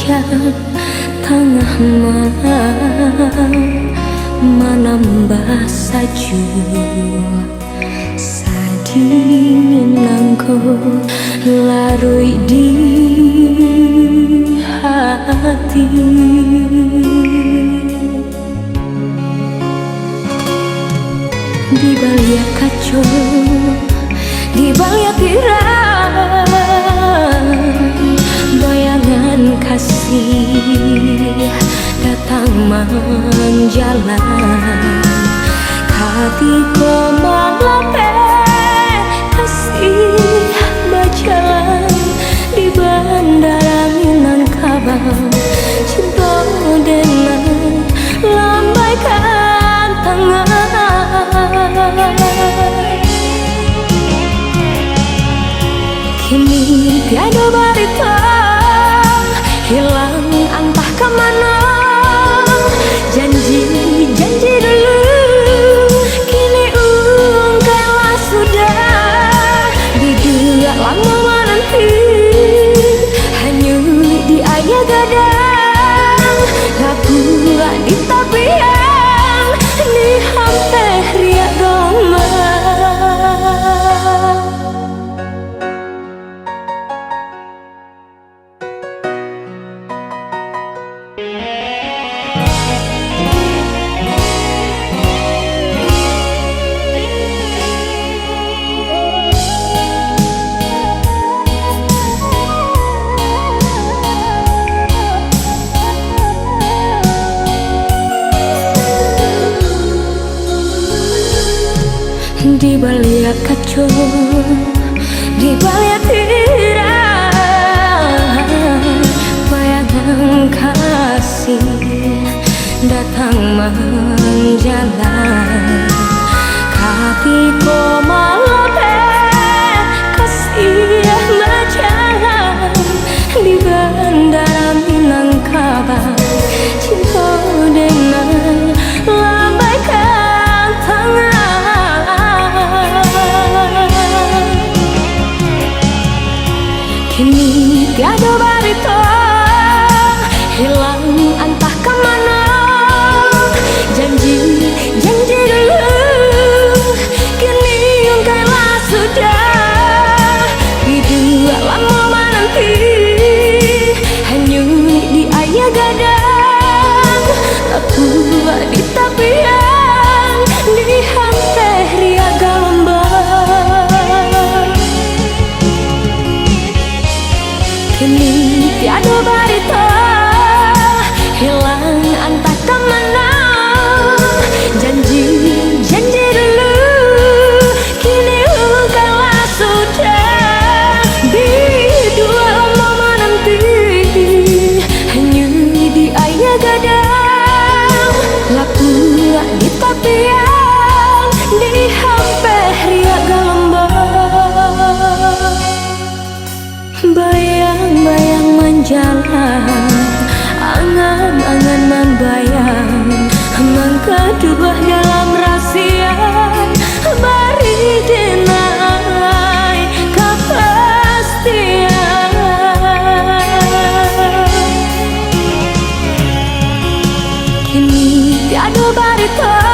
hujan tengah malam menambah salju sadingin nangko larui di hati. Di balik kacau, di balik tirai, bayangan kasih datang menjalan. Hatiku malape kasih berjalan di bandara Minangkabau. Cinta dengan lambaikan tangan. Kini tiada berita, hilang entah kemana. Janji-janji dulu kini ungkaplah sudah. Bidua lama menanti hanya di ayah gadang. Lagu di tapian di hampir riak domba. Di balik kacau, di balik tirai, bayangan kasih datang menjalan. Hatiku malape kasih berjalan di bandara Minangkabau. Cinta dengan lambaikan tangan. Kini tiada berita, hilang entah kemana. Janji dulu kini ungkaplah sudah. Bidua lama menanti hanya di ayah gadang. Laku di tapian di hampir riak gelombang. Kini tiada berita, hilang entah kemana. Janji dulu kini ungkaplah sudah. Bidua lama menanti hanya di ayah gadang. Laku di tapian di hampir riak gelombang. Bayang-bayang menjalan, angan-angan membayang, mengkedua dalam rahasia. Beri denai kepastian. Kini tiada berita,